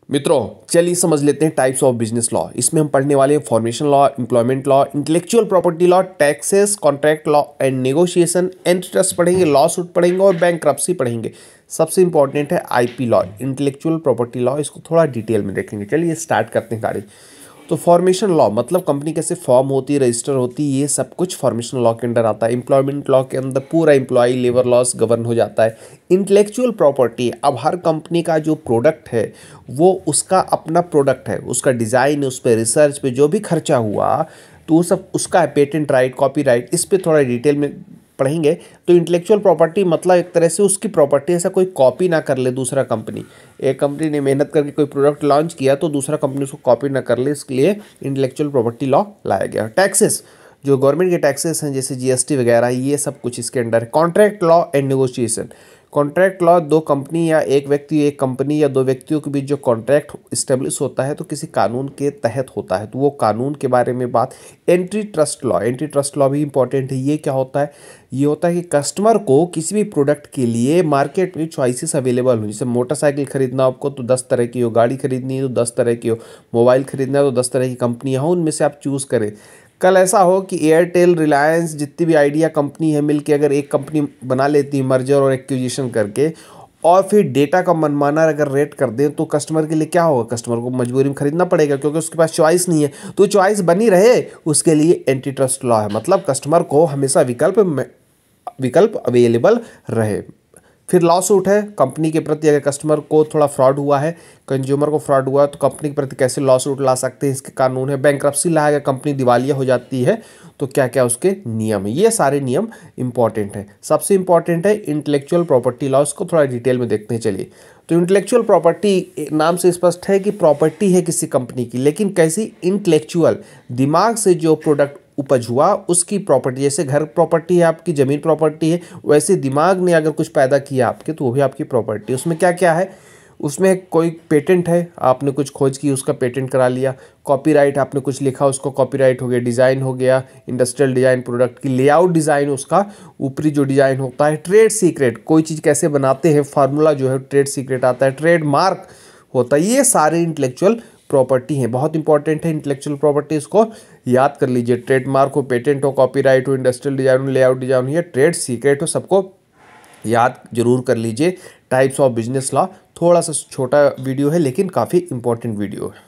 मित्रों, चलिए समझ लेते हैं टाइप्स ऑफ बिजनेस लॉ। इसमें हम पढ़ने वाले हैं formation law, employment law, intellectual property law, taxes, contract law and negotiation, anti trust पढ़ेंगे, लॉ सूट पढ़ेंगे और बैंक्रप्सी पढ़ेंगे। सबसे इंपॉर्टेंट है IP law, intellectual property law. इसको थोड़ा डिटेल में देखेंगे। चलिए स्टार्ट करते हैं गाड़ी। तो फॉर्मेशन लॉ मतलब कंपनी कैसे फॉर्म होती है, रजिस्टर होती है, ये सब कुछ फॉर्मेशन लॉ के अंडर आता है। एम्प्लॉयमेंट लॉ के अंदर पूरा एम्प्लॉय लेबर लॉस गवर्न हो जाता है। इंटेलेक्चुअल प्रॉपर्टी, अब हर कंपनी का जो प्रोडक्ट है वो उसका अपना प्रोडक्ट है, उसका डिज़ाइन, उस पर रिसर्च पे जो भी खर्चा हुआ तो वो सब उसका है। पेटेंट राइट, कॉपी राइट, इस पर थोड़ा डिटेल में पढ़ेंगे। तो इंटेलेक्चुअल प्रॉपर्टी मतलब एक तरह से उसकी प्रॉपर्टी ऐसा कोई कॉपी ना कर ले दूसरा कंपनी। एक कंपनी ने मेहनत करके कोई प्रोडक्ट लॉन्च किया तो दूसरा कंपनी उसको कॉपी ना कर ले, इसके लिए इंटेलेक्चुअल प्रॉपर्टी लॉ लाया गया। टैक्सेस, जो गवर्नमेंट के टैक्सेस हैं जैसे जीएसटी वगैरह, ये सब कुछ इसके अंडर है। Contract law and negotiation, contract law दो कंपनी या एक व्यक्ति, एक कंपनी या दो व्यक्तियों के बीच जो कॉन्ट्रैक्ट इस्टेब्लिश होता है तो किसी कानून के तहत होता है, तो वो कानून के बारे में बात। Anti trust law, anti trust law भी इंपॉर्टेंट है। ये क्या होता है? ये होता है कि कस्टमर को किसी भी प्रोडक्ट के लिए मार्केट में चॉइसेस अवेलेबल हो। जैसे मोटरसाइकिल खरीदना आपको तो 10 तरह की हो, गाड़ी खरीदनी है तो 10 तरह की हो, मोबाइल खरीदना है तो 10 तरह की कंपनियाँ हो, उनमें से आप चूज़ करें। कल ऐसा हो कि एयरटेल, रिलायंस, जितनी भी आइडिया कंपनी है मिलके अगर एक कंपनी बना लेती है मर्जर और एक्विजिशन करके, और फिर डेटा का मनमाना अगर रेट कर दें तो कस्टमर के लिए क्या होगा? कस्टमर को मजबूरी में खरीदना पड़ेगा क्योंकि उसके पास चॉइस नहीं है। तो चॉइस बनी रहे उसके लिए एंटी ट्रस्ट लॉ है, मतलब कस्टमर को हमेशा विकल्प अवेलेबल रहे। फिर लॉ सूट है कंपनी के प्रति, अगर कस्टमर को थोड़ा फ्रॉड हुआ है, कंज्यूमर को फ्रॉड हुआ है तो कंपनी के प्रति कैसे लॉ सूट ला सकते हैं, इसके कानून है। बैंक्रप्सी ला, अगर कंपनी दिवालिया हो जाती है तो क्या क्या उसके नियम है। ये सारे नियम इंपॉर्टेंट है। सबसे इंपॉर्टेंट है इंटेलेक्चुअल प्रॉपर्टी लॉ, इसको थोड़ा डिटेल में देखते हैं। चलिए, तो इंटेलेक्चुअल प्रॉपर्टी नाम से स्पष्ट है कि प्रॉपर्टी है किसी कंपनी की, लेकिन कैसी? इंटेलेक्चुअल, दिमाग से जो प्रोडक्ट उपज हुआ उसकी प्रॉपर्टी। जैसे घर प्रॉपर्टी है आपकी, ज़मीन प्रॉपर्टी है, वैसे दिमाग ने अगर कुछ पैदा किया आपके तो वो भी आपकी प्रॉपर्टी। उसमें क्या क्या है? उसमें कोई पेटेंट है, आपने कुछ खोज की उसका पेटेंट करा लिया। कॉपीराइट, आपने कुछ लिखा उसको कॉपीराइट हो गया। डिज़ाइन हो गया, इंडस्ट्रियल डिज़ाइन, प्रोडक्ट की लेआउट डिज़ाइन, उसका ऊपरी जो डिज़ाइन होता है। ट्रेड सीक्रेट, कोई चीज़ कैसे बनाते हैं, फार्मूला जो है ट्रेड सीक्रेट आता है। ट्रेड मार्क होता है। ये सारे इंटेलेक्चुअल प्रॉपर्टी है, बहुत इंपॉर्टेंट है इंटेलेक्चुअल प्रॉपर्टी, इसको याद कर लीजिए। ट्रेडमार्क हो, पेटेंट हो, कॉपीराइट हो, इंडस्ट्रियल डिजाइन हो, लेआउट डिजाइन हो, या ट्रेड सीक्रेट हो, सबको याद जरूर कर लीजिए। टाइप्स ऑफ बिजनेस लॉ, थोड़ा सा छोटा वीडियो है लेकिन काफ़ी इंपॉर्टेंट वीडियो है।